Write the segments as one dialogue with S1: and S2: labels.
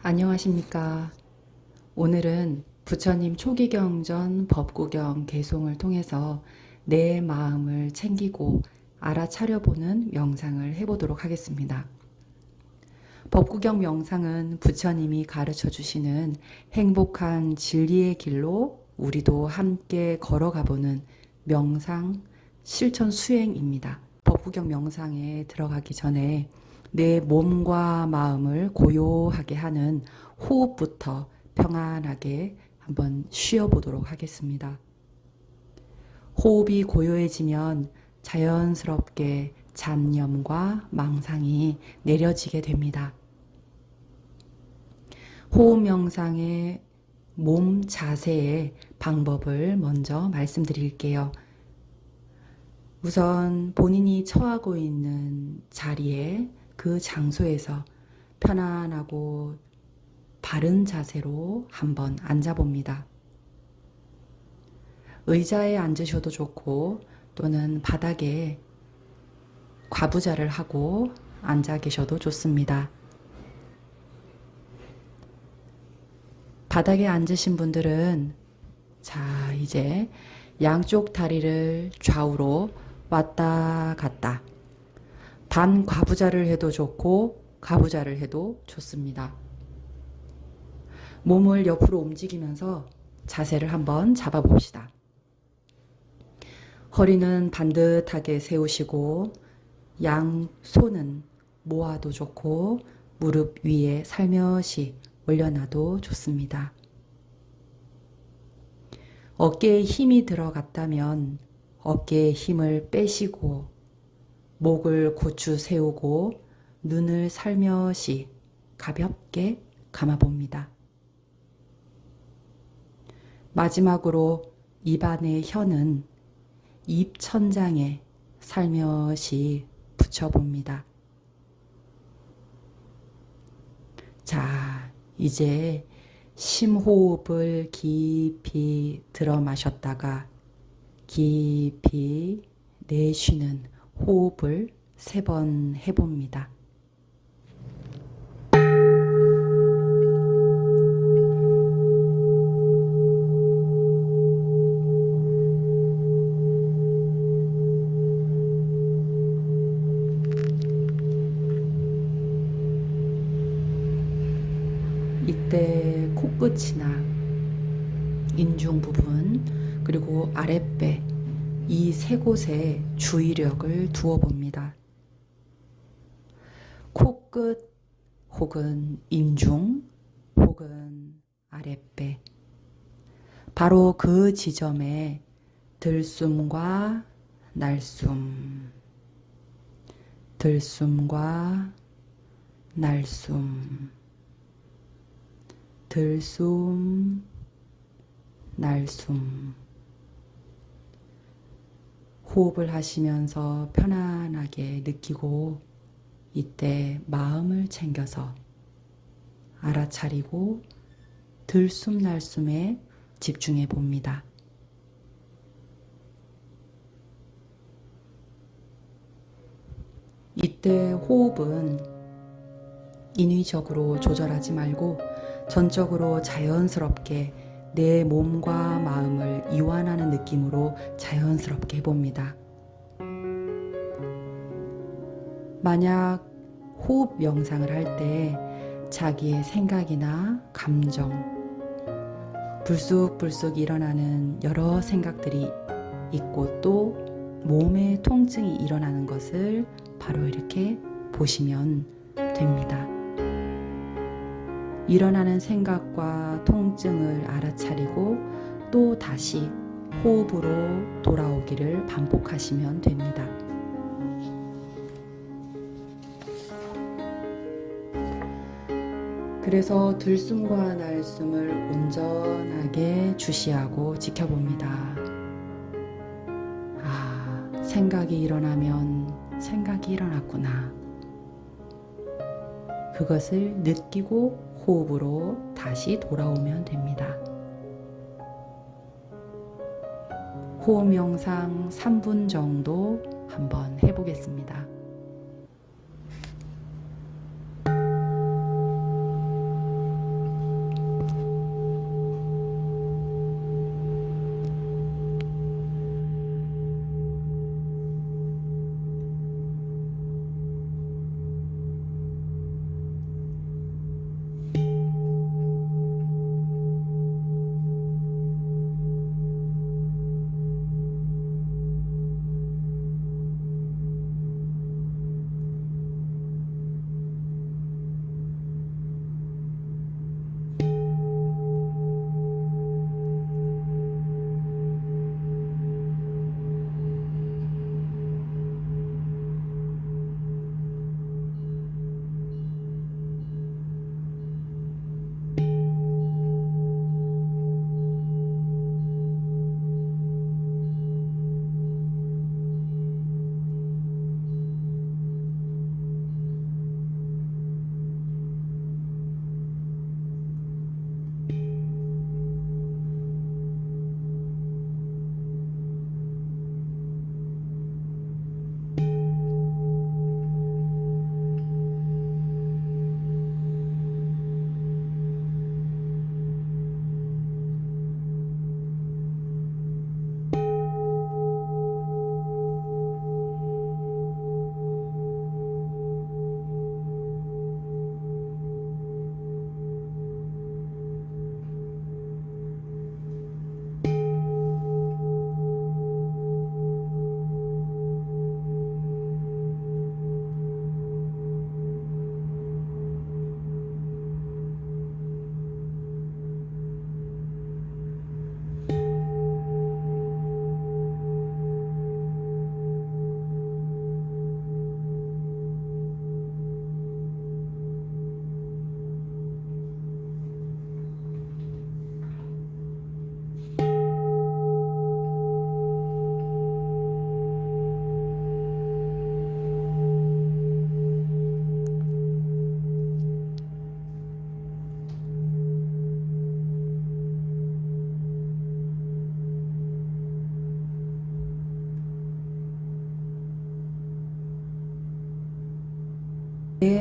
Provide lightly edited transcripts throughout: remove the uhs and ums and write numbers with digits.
S1: 안녕하십니까. 오늘은 부처님 초기경전 법구경 개송을 통해서 내 마음을 챙기고 알아차려보는 명상을 해보도록 하겠습니다. 법구경 명상은 부처님이 가르쳐 주시는 행복한 진리의 길로 우리도 함께 걸어가보는 명상 실천 수행입니다. 법구경 명상에 들어가기 전에 내 몸과 마음을 고요하게 하는 호흡부터 평안하게 한번 쉬어보도록 하겠습니다. 호흡이 고요해지면 자연스럽게 잡념과 망상이 내려지게 됩니다. 호흡 명상의 몸 자세의 방법을 먼저 말씀드릴게요. 우선 본인이 처하고 있는 자리에 그 장소에서 편안하고 바른 자세로 한번 앉아봅니다. 의자에 앉으셔도 좋고 또는 바닥에 과부자를 하고 앉아 계셔도 좋습니다. 바닥에 앉으신 분들은 자, 이제 양쪽 다리를 좌우로 왔다 갔다 반 과부자를 해도 좋고 가부자를 해도 좋습니다. 몸을 옆으로 움직이면서 자세를 한번 잡아봅시다. 허리는 반듯하게 세우시고 양손은 모아도 좋고 무릎 위에 살며시 올려놔도 좋습니다. 어깨에 힘이 들어갔다면 어깨에 힘을 빼시고 목을 고추 세우고 눈을 살며시 가볍게 감아봅니다. 마지막으로 입안의 혀는 입 천장에 살며시 붙여봅니다. 자, 이제 심호흡을 깊이 들어 마셨다가 깊이 내쉬는 호흡을 3번 해봅니다. 이때 코끝이나 인중 부분 그리고 아랫배 이 3곳에 주의력을 두어 봅니다. 코끝 혹은 인중 혹은 아랫배 바로 그 지점에 들숨과 날숨 들숨과 날숨 들숨 날숨 호흡을 하시면서 편안하게 느끼고 이때 마음을 챙겨서 알아차리고 들숨 날숨에 집중해 봅니다. 이때 호흡은 인위적으로 조절하지 말고 전적으로 자연스럽게 내 몸과 마음을 이완하는 느낌으로 자연스럽게 해봅니다. 만약 호흡 명상을 할 때 자기의 생각이나 감정, 불쑥불쑥 일어나는 여러 생각들이 있고 또 몸의 통증이 일어나는 것을 바로 이렇게 보시면 됩니다. 일어나는 생각과 통증을 알아차리고 또 다시 호흡으로 돌아오기를 반복하시면 됩니다. 그래서 들숨과 날숨을 온전하게 주시하고 지켜봅니다. 아, 생각이 일어나면 생각이 일어났구나. 그것을 느끼고 호흡으로 다시 돌아오면 됩니다. 호흡 명상 3분 정도 한번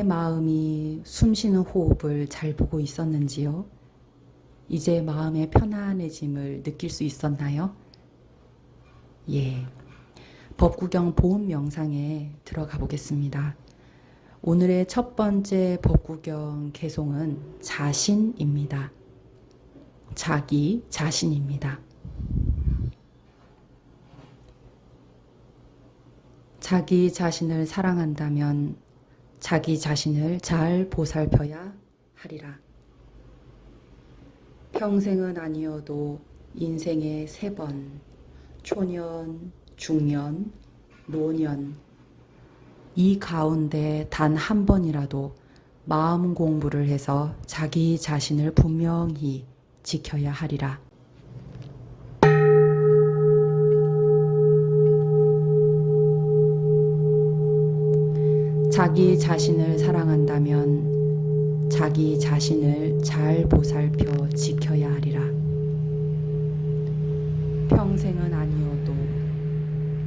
S1: 내 마음이 숨쉬는 호흡을 잘 보고 있었는지요? 이제 마음의 편안해짐을 느낄 수 있었나요? 예. 법구경 보험 명상에 들어가 보겠습니다. 오늘의 첫 번째 법구경 개송은 자신입니다. 자기 자신입니다. 자기 자신을 사랑한다면 자기 자신을 잘 보살펴야 하리라. 평생은 아니어도 인생의 3번, 초년, 중년, 노년, 이 가운데 단 한 번이라도 마음 공부를 해서 자기 자신을 분명히 지켜야 하리라. 자기 자신을 사랑한다면 자기 자신을 잘 보살펴 지켜야 하리라. 평생은 아니어도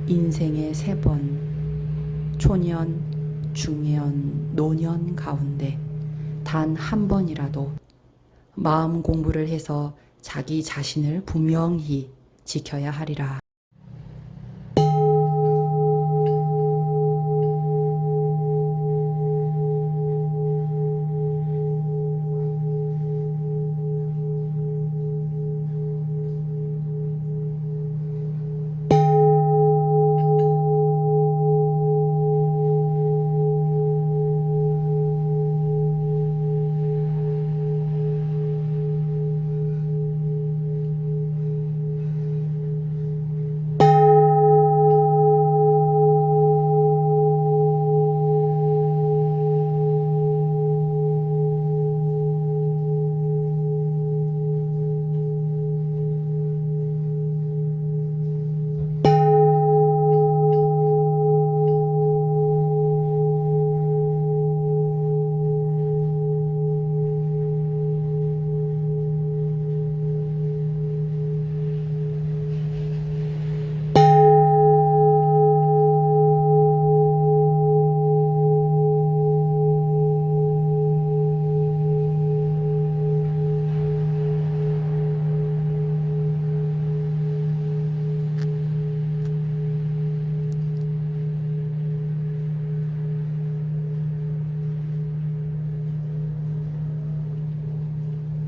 S1: 인생의 3번, 초년, 중년, 노년 가운데 단 한 번이라도 마음 공부를 해서 자기 자신을 분명히 지켜야 하리라.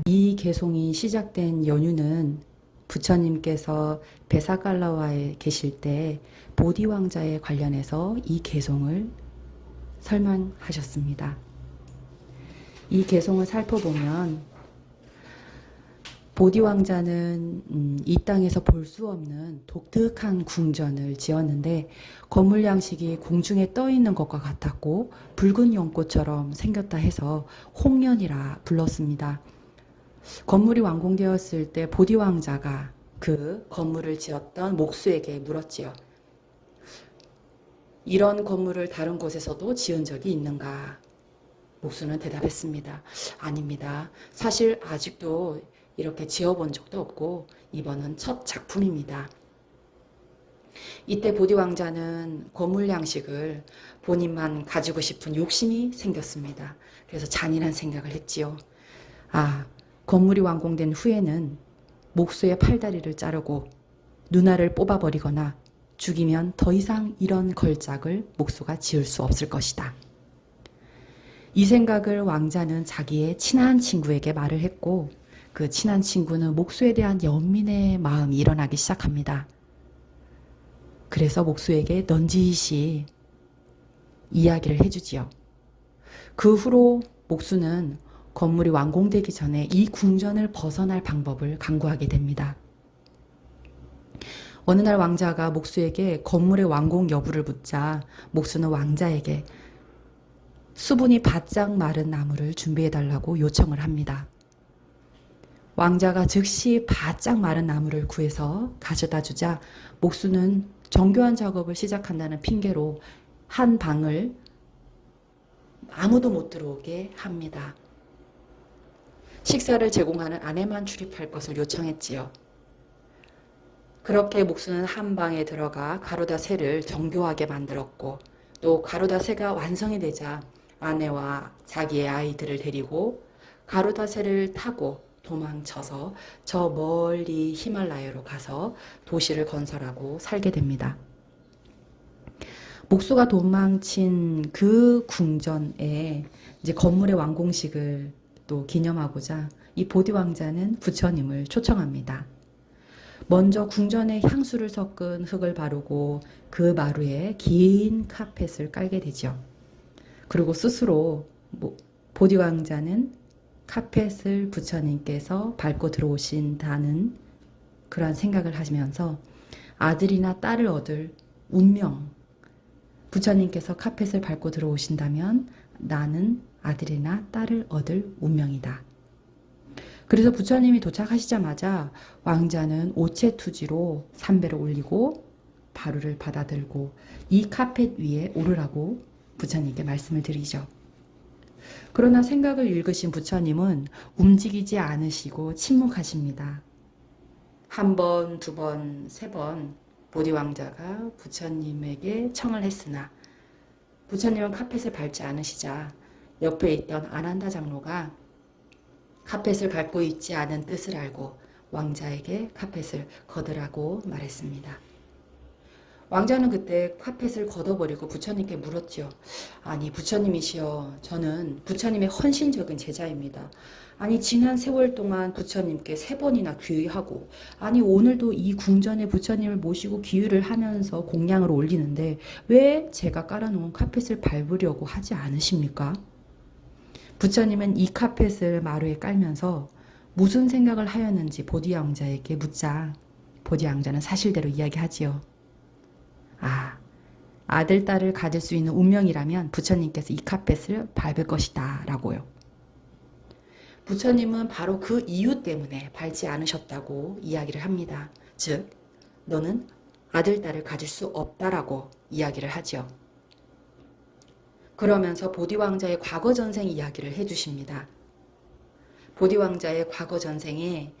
S1: 이 개송이 시작된 연유는 부처님께서 베사갈라와에 계실 때 보디 왕자에 관련해서 이 개송을 설명하셨습니다. 이 개송을 살펴보면 보디 왕자는 이 땅에서 볼 수 없는 독특한 궁전을 지었는데 건물 양식이 공중에 떠 있는 것과 같았고 붉은 연꽃처럼 생겼다 해서 홍련이라 불렀습니다. 건물이 완공되었을 때 보디 왕자가 그 건물을 지었던 목수에게 물었지요. 이런 건물을 다른 곳에서도 지은 적이 있는가? 목수는 대답했습니다. 아닙니다. 사실 아직도 이렇게 지어본 적도 없고 이번은 첫 작품입니다. 이때 보디 왕자는 건물 양식을 본인만 가지고 싶은 욕심이 생겼습니다. 그래서 잔인한 생각을 했지요. 건물이 완공된 후에는 목수의 팔다리를 자르고 눈알을 뽑아버리거나 죽이면 더 이상 이런 걸작을 목수가 지을 수 없을 것이다. 이 생각을 왕자는 자기의 친한 친구에게 말을 했고 그 친한 친구는 목수에 대한 연민의 마음이 일어나기 시작합니다. 그래서 목수에게 넌지시 이야기를 해주지요. 그 후로 목수는 건물이 완공되기 전에 이 궁전을 벗어날 방법을 강구하게 됩니다. 어느 날 왕자가 목수에게 건물의 완공 여부를 묻자 목수는 왕자에게 수분이 바짝 마른 나무를 준비해달라고 요청을 합니다. 왕자가 즉시 바짝 마른 나무를 구해서 가져다 주자 목수는 정교한 작업을 시작한다는 핑계로 한 방을 아무도 못 들어오게 합니다. 식사를 제공하는 아내만 출입할 것을 요청했지요. 그렇게 목수는 한 방에 들어가 가로다 새를 정교하게 만들었고 또 가로다 새가 완성이 되자 아내와 자기의 아이들을 데리고 가로다세를 타고 도망쳐서 저 멀리 히말라야로 가서 도시를 건설하고 살게 됩니다. 목수가 도망친 그 궁전에 이제 건물의 완공식을 또 기념하고자 이 보디 왕자는 부처님을 초청합니다. 먼저 궁전에 향수를 섞은 흙을 바르고 그 마루에 긴 카펫을 깔게 되죠. 그리고 스스로 보디 왕자는 카펫을 부처님께서 밟고 들어오신다는 그러한 생각을 하시면서 아들이나 딸을 얻을 운명, 부처님께서 카펫을 밟고 들어오신다면 나는 아들이나 딸을 얻을 운명이다. 그래서 부처님이 도착하시자마자 왕자는 오체투지로 삼배를 올리고 바루를 받아들고 이 카펫 위에 오르라고 부처님께 말씀을 드리죠. 그러나 생각을 읽으신 부처님은 움직이지 않으시고 침묵하십니다. 한 번, 두 번, 세 번 보디 왕자가 부처님에게 청을 했으나 부처님은 카펫을 밟지 않으시자 옆에 있던 아난다 장로가 카펫을 밟고 있지 않은 뜻을 알고 왕자에게 카펫을 걷으라고 말했습니다. 왕자는 그때 카펫을 걷어버리고 부처님께 물었죠. 아니 부처님이시여, 저는 부처님의 헌신적인 제자입니다. 아니 지난 세월 동안 부처님께 3번이나 귀의하고 아니 오늘도 이 궁전에 부처님을 모시고 귀의를 하면서 공양을 올리는데 왜 제가 깔아놓은 카펫을 밟으려고 하지 않으십니까? 부처님은 이 카펫을 마루에 깔면서 무슨 생각을 하였는지 보디 왕자에게 묻자 보디 왕자는 사실대로 이야기하지요. 아들, 딸을 가질 수 있는 운명이라면 부처님께서 이 카펫을 밟을 것이다 라고요. 부처님은 바로 그 이유 때문에 밟지 않으셨다고 이야기를 합니다. 즉, 너는 아들, 딸을 가질 수 없다라고 이야기를 하죠. 그러면서 보디 왕자의 과거 전생 이야기를 해주십니다. 보디 왕자의 과거 전생에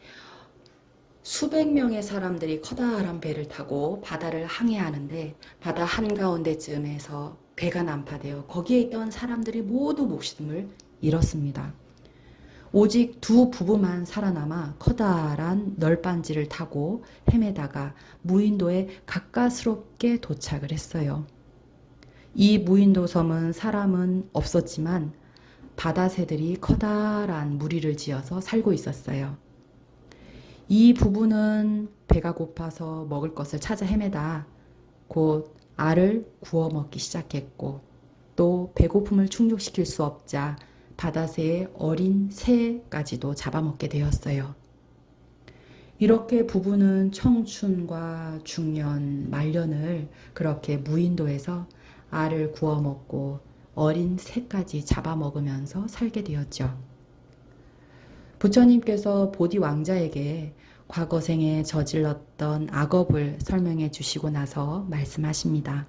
S1: 수백 명의 사람들이 커다란 배를 타고 바다를 항해하는데 바다 한가운데쯤에서 배가 난파되어 거기에 있던 사람들이 모두 목숨을 잃었습니다. 오직 2 부부만 살아남아 커다란 널빤지를 타고 헤매다가 무인도에 가까스롭게 도착을 했어요. 이 무인도 섬은 사람은 없었지만 바다새들이 커다란 무리를 지어서 살고 있었어요. 이 부부는 배가 고파서 먹을 것을 찾아 헤매다 곧 알을 구워 먹기 시작했고 또 배고픔을 충족시킬 수 없자 바다새의 어린 새까지도 잡아먹게 되었어요. 이렇게 부부는 청춘과 중년, 말년을 그렇게 무인도에서 알을 구워 먹고 어린 새까지 잡아먹으면서 살게 되었죠. 부처님께서 보디 왕자에게 과거 생에 저질렀던 악업을 설명해 주시고 나서 말씀하십니다.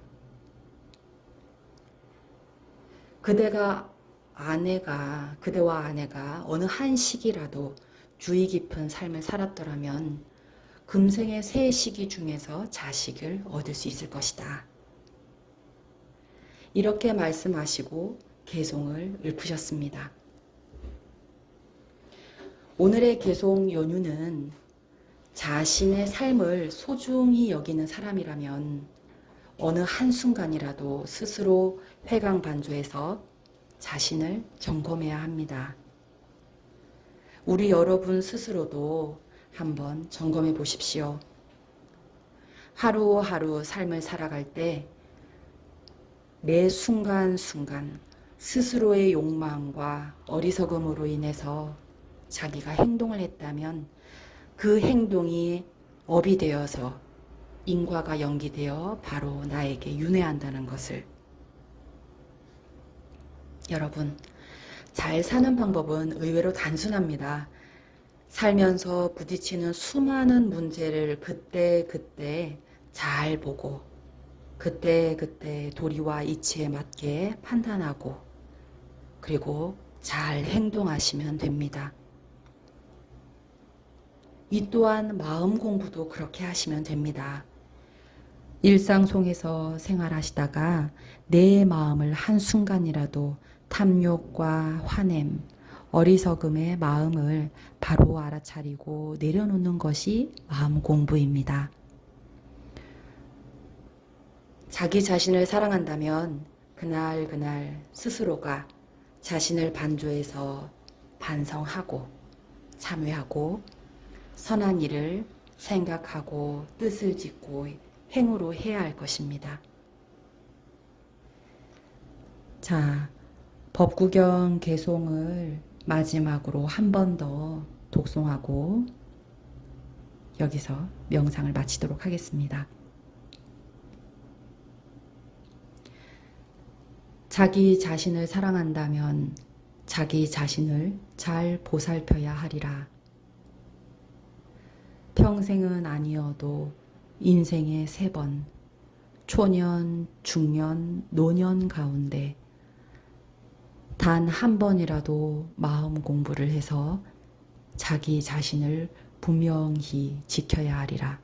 S1: 그대와 아내가 어느 한 시기라도 주의 깊은 삶을 살았더라면 금생의 3시기 중에서 자식을 얻을 수 있을 것이다. 이렇게 말씀하시고 개송을 읊으셨습니다. 오늘의 개송 연유는 자신의 삶을 소중히 여기는 사람이라면 어느 한순간이라도 스스로 회광반조해서 자신을 점검해야 합니다. 우리 여러분 스스로도 한번 점검해 보십시오. 하루하루 삶을 살아갈 때 매 순간순간 스스로의 욕망과 어리석음으로 인해서 자기가 행동을 했다면 그 행동이 업이 되어서 인과가 연기되어 바로 나에게 윤회한다는 것을 여러분, 잘 사는 방법은 의외로 단순합니다. 살면서 부딪히는 수많은 문제를 그때그때 잘 보고 그때그때 도리와 이치에 맞게 판단하고 그리고 잘 행동하시면 됩니다. 이 또한 마음 공부도 그렇게 하시면 됩니다. 일상 속에서 생활하시다가 내 마음을 한순간이라도 탐욕과 화냄, 어리석음의 마음을 바로 알아차리고 내려놓는 것이 마음 공부입니다. 자기 자신을 사랑한다면 그날 그날 스스로가 자신을 반조해서 반성하고 참회하고 선한 일을 생각하고 뜻을 짓고 행으로 해야 할 것입니다. 자, 법구경 개송을 마지막으로 한 번 더 독송하고 여기서 명상을 마치도록 하겠습니다. 자기 자신을 사랑한다면 자기 자신을 잘 보살펴야 하리라. 평생은 아니어도 인생의 3번, 초년, 중년, 노년 가운데 단 한 번이라도 마음 공부를 해서 자기 자신을 분명히 지켜야 하리라.